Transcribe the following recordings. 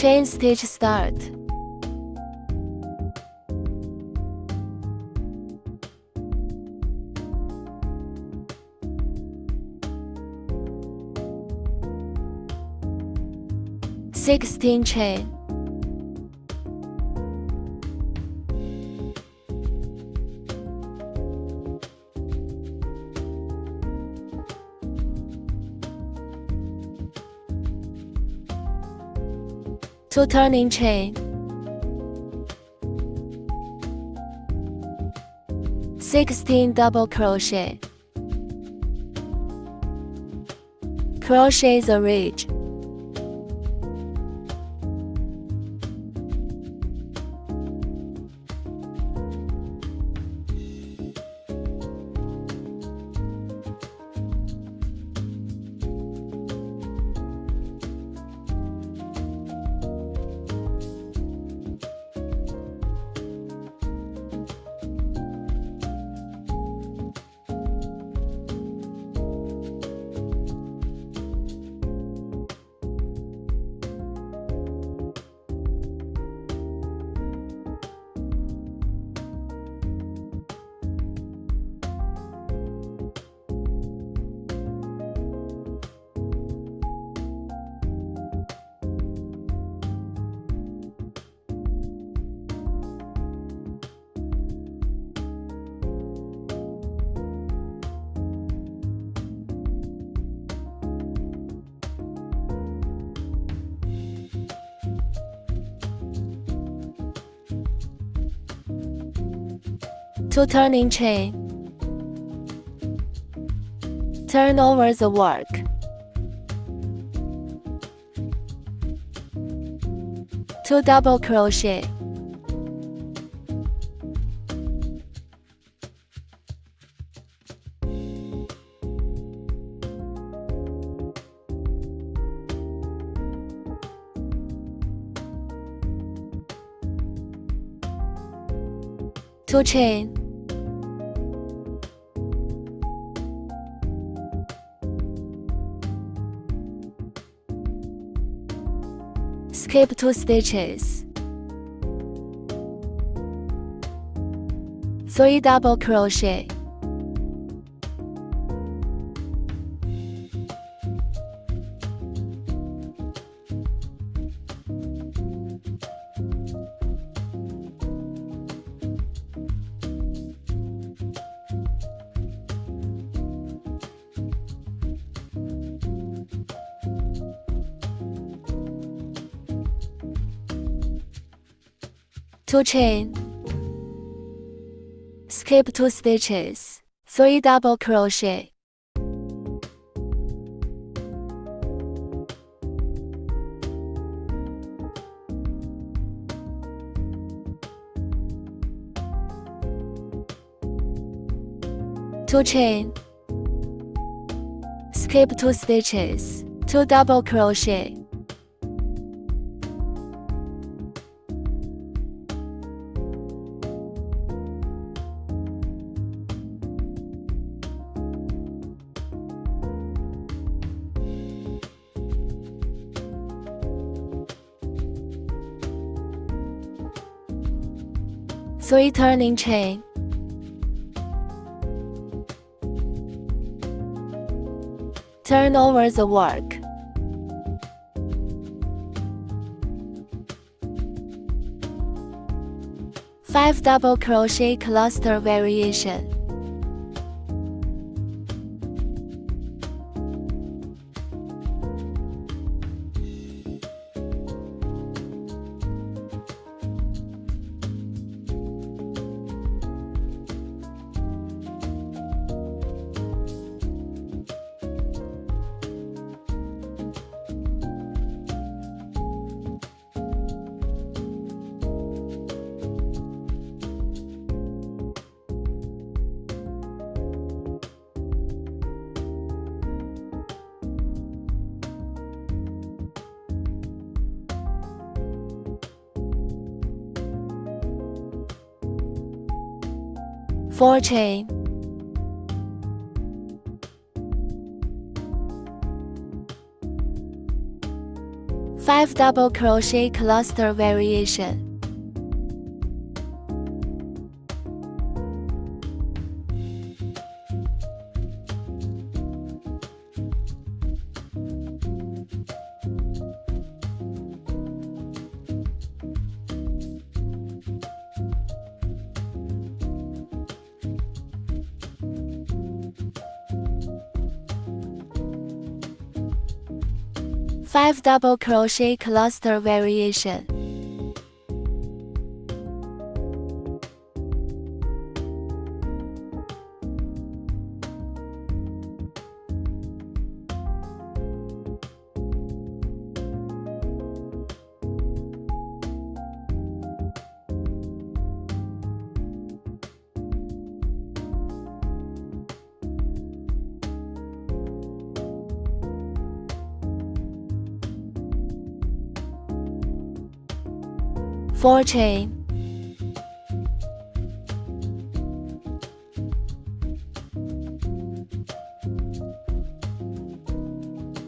Chain stitch start. Sixteen chain. Two turning chain. 16 double crochet. Crochet the ridge. Two turning chain. Turn over the work. Two double crochet. Two chain. Skip 2 stitches. 3 double crochet. Two chain. Skip 2 stitches. 3 double crochet. Two chain. Skip 2 stitches. 2 double crochet. Three turning chain. Turn over the work. Five double crochet cluster variation. Four chain. 5 double crochet cluster variation. 5 double crochet cluster variation. 4 chain.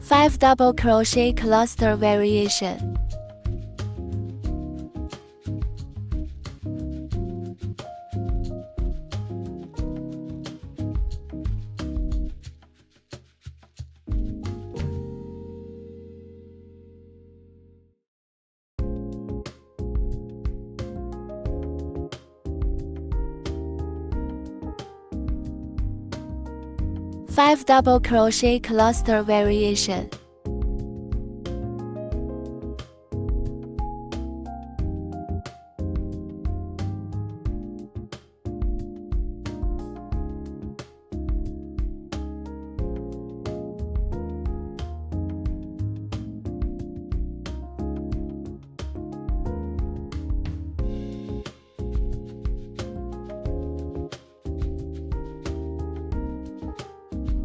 5 double crochet cluster variation. 5 double crochet cluster variation.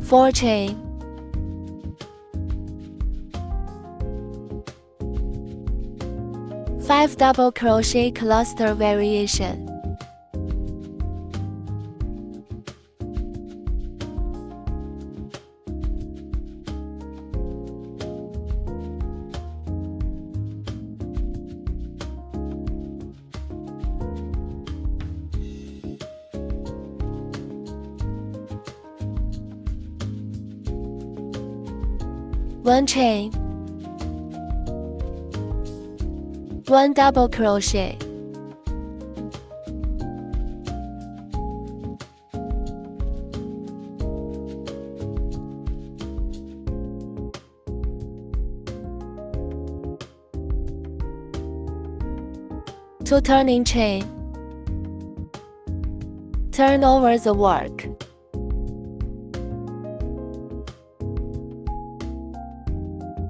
4 chain. 5 double crochet cluster variation. 1 chain. 1 double crochet. 2 turning chain. Turn over the work.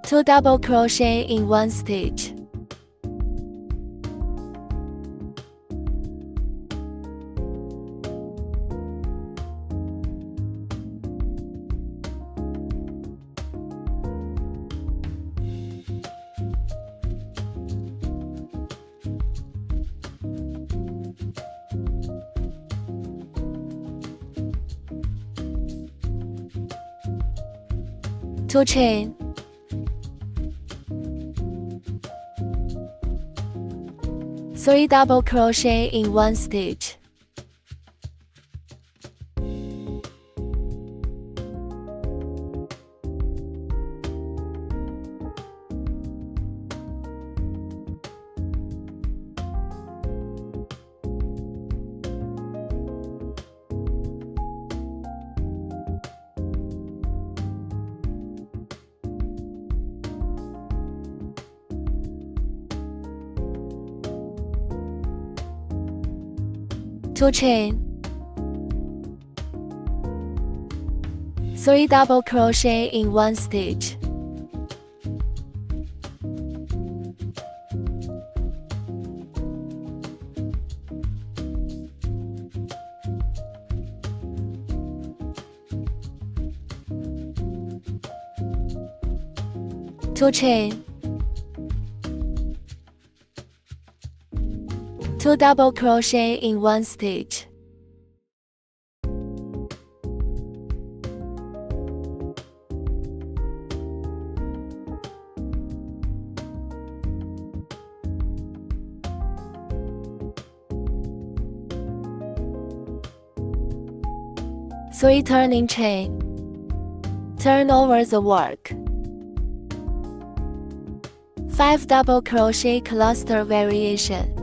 2 double crochet in 1 stitch. 2 chain. 3 double crochet in 1 stitch. 2 chain. 3 double crochet in 1 stitch. 2 chain. 2 double crochet in 1 stitch. 3 turning chain. Turn over the work. 5 double crochet cluster variation.